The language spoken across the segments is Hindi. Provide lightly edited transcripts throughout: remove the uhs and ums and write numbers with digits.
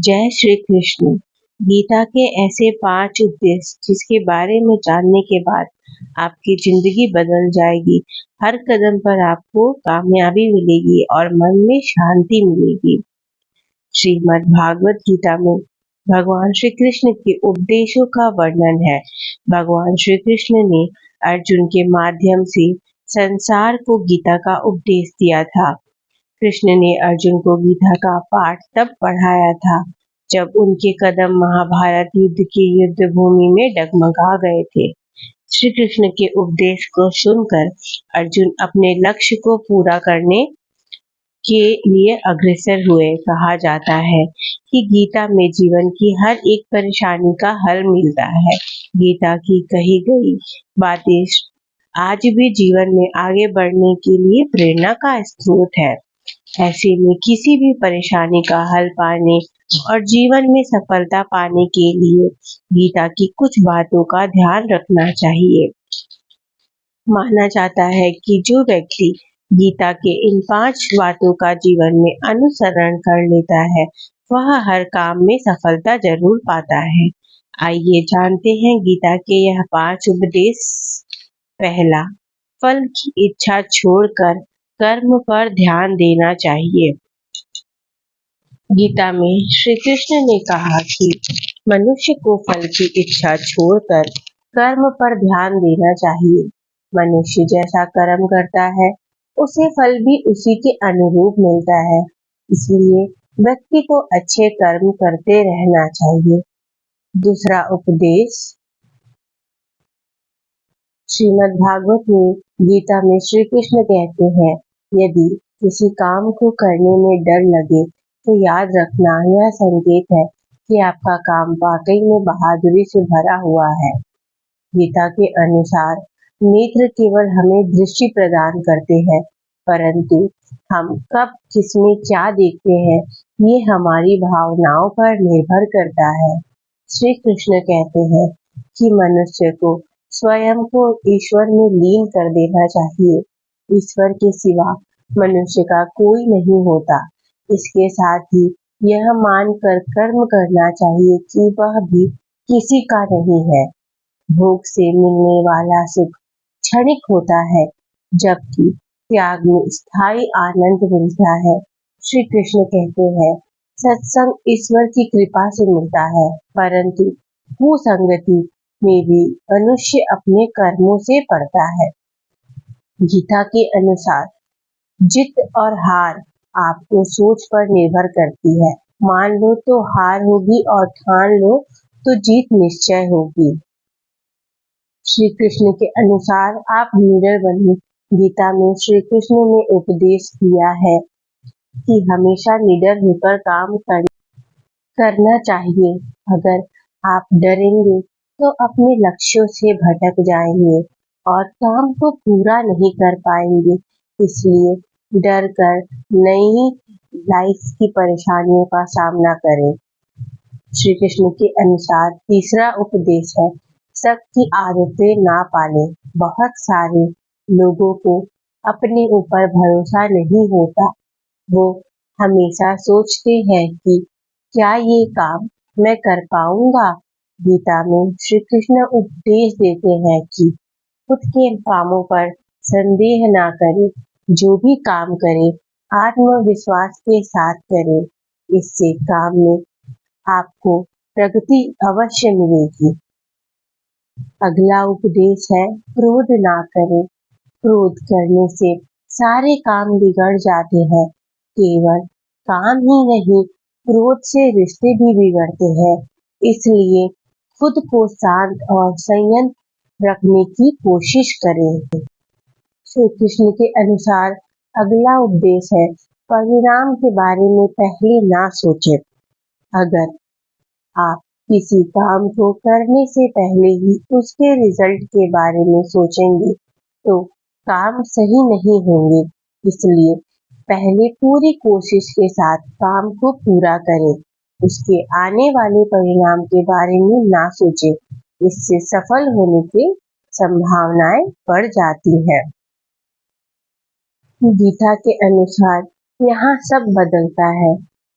जय श्री कृष्ण। गीता के ऐसे 5 उपदेश जिसके बारे में जानने के बाद आपकी जिंदगी बदल जाएगी। हर कदम पर आपको कामयाबी मिलेगी और मन में शांति मिलेगी। श्रीमद् भागवत गीता में भगवान श्री कृष्ण के उपदेशों का वर्णन है। भगवान श्री कृष्ण ने अर्जुन के माध्यम से संसार को गीता का उपदेश दिया था। कृष्ण ने अर्जुन को गीता का पाठ तब पढ़ाया था जब उनके कदम महाभारत युद्ध की युद्ध भूमि में डगमगा गए थे। श्री कृष्ण के उपदेश को सुनकर अर्जुन अपने लक्ष्य को पूरा करने के लिए अग्रसर हुए। कहा जाता है कि गीता में जीवन की हर एक परेशानी का हल मिलता है। गीता की कही गई बातें आज भी जीवन में आगे बढ़ने के लिए प्रेरणा का स्रोत है। ऐसे में किसी भी परेशानी का हल पाने और जीवन में सफलता पाने के लिए गीता की कुछ बातों का ध्यान रखना चाहिए। माना जाता है कि जो व्यक्ति गीता के इन 5 बातों का जीवन में अनुसरण कर लेता है वह हर काम में सफलता जरूर पाता है। आइए जानते हैं गीता के यह 5 उपदेश। पहला, फल की इच्छा छोड़कर कर्म पर ध्यान देना चाहिए। गीता में श्री कृष्ण ने कहा कि मनुष्य को फल की इच्छा छोड़कर कर्म पर ध्यान देना चाहिए। मनुष्य जैसा कर्म करता है उसे फल भी उसी के अनुरूप मिलता है, इसलिए व्यक्ति को अच्छे कर्म करते रहना चाहिए। दूसरा उपदेश, श्रीमद् भागवत में गीता में श्री कृष्ण कहते हैं, यदि किसी काम को करने में डर लगे तो याद रखना यह संकेत है कि आपका काम वाकई में बहादुरी से भरा हुआ है। गीता के अनुसार नेत्र केवल हमें दृष्टि प्रदान करते हैं, परंतु हम कब किसमें क्या देखते हैं ये हमारी भावनाओं पर निर्भर करता है। श्री कृष्ण कहते हैं कि मनुष्य को स्वयं को ईश्वर में लीन कर देना चाहिए। ईश्वर के सिवा मनुष्य का कोई नहीं होता। इसके साथ ही यह मानकर कर्म करना चाहिए कि वह भी किसी का नहीं है। भोग से मिलने वाला सुख क्षणिक होता है, जबकि त्याग में स्थायी आनंद मिलता है। श्री कृष्ण कहते हैं, सत्संग ईश्वर की कृपा से मिलता है, परंतु कुसंगति में भी मनुष्य अपने कर्मों से पड़ता है। गीता के अनुसार जीत और हार आपको सोच पर निर्भर करती है। मान लो तो हार होगी और ठान लो तो जीत निश्चय होगी। श्री कृष्ण के अनुसार आप निडर बनिए। गीता में श्री कृष्ण ने उपदेश दिया है कि हमेशा निडर होकर काम करना चाहिए। अगर आप डरेंगे तो अपने लक्ष्यों से भटक जाएंगे और काम को पूरा नहीं कर पाएंगे। इसलिए डर कर नई लाइफ की परेशानियों का सामना करें। श्री कृष्ण के अनुसार तीसरा उपदेश है, सबकी आदतें ना पालें। बहुत सारे लोगों को अपने ऊपर भरोसा नहीं होता। वो हमेशा सोचते हैं कि क्या ये काम मैं कर पाऊंगा। गीता में श्री कृष्ण उपदेश देते हैं कि खुद के कामों पर संदेह ना करें। जो भी काम करे आत्मविश्वास के साथ करें। इससे काम में आपको प्रगति अवश्य मिलेगी। अगला उपदेश है, क्रोध ना करें। क्रोध करने से सारे काम बिगड़ जाते हैं। केवल काम ही नहीं, क्रोध से रिश्ते भी बिगड़ते हैं। इसलिए खुद को शांत और संयम रखने की कोशिश करें। श्री कृष्ण के अनुसार अगला उपदेश है, परिणाम के बारे में पहले ना सोचें। अगर आप किसी काम को करने से पहले ही उसके रिजल्ट के बारे में सोचेंगे तो काम सही नहीं होंगे। इसलिए पहले पूरी कोशिश के साथ काम को पूरा करें। उसके आने वाले परिणाम के बारे में ना सोचें। इससे सफल होने की संभावनाएं बढ़ जाती हैं। गीता के अनुसार यहाँ सब बदलता है,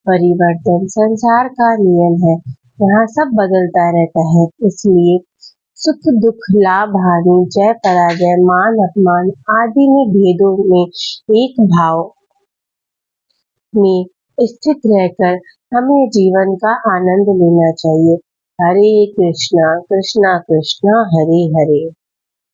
परिवर्तन संसार का नियम है। यहाँ सब बदलता रहता है, इसलिए सुख दुख, लाभ हानि, जय पराजय, मान अपमान आदि में भेदों में एक भाव में स्थित रहकर हमें जीवन का आनंद लेना चाहिए। हरे कृष्णा कृष्णा कृष्णा हरे हरे।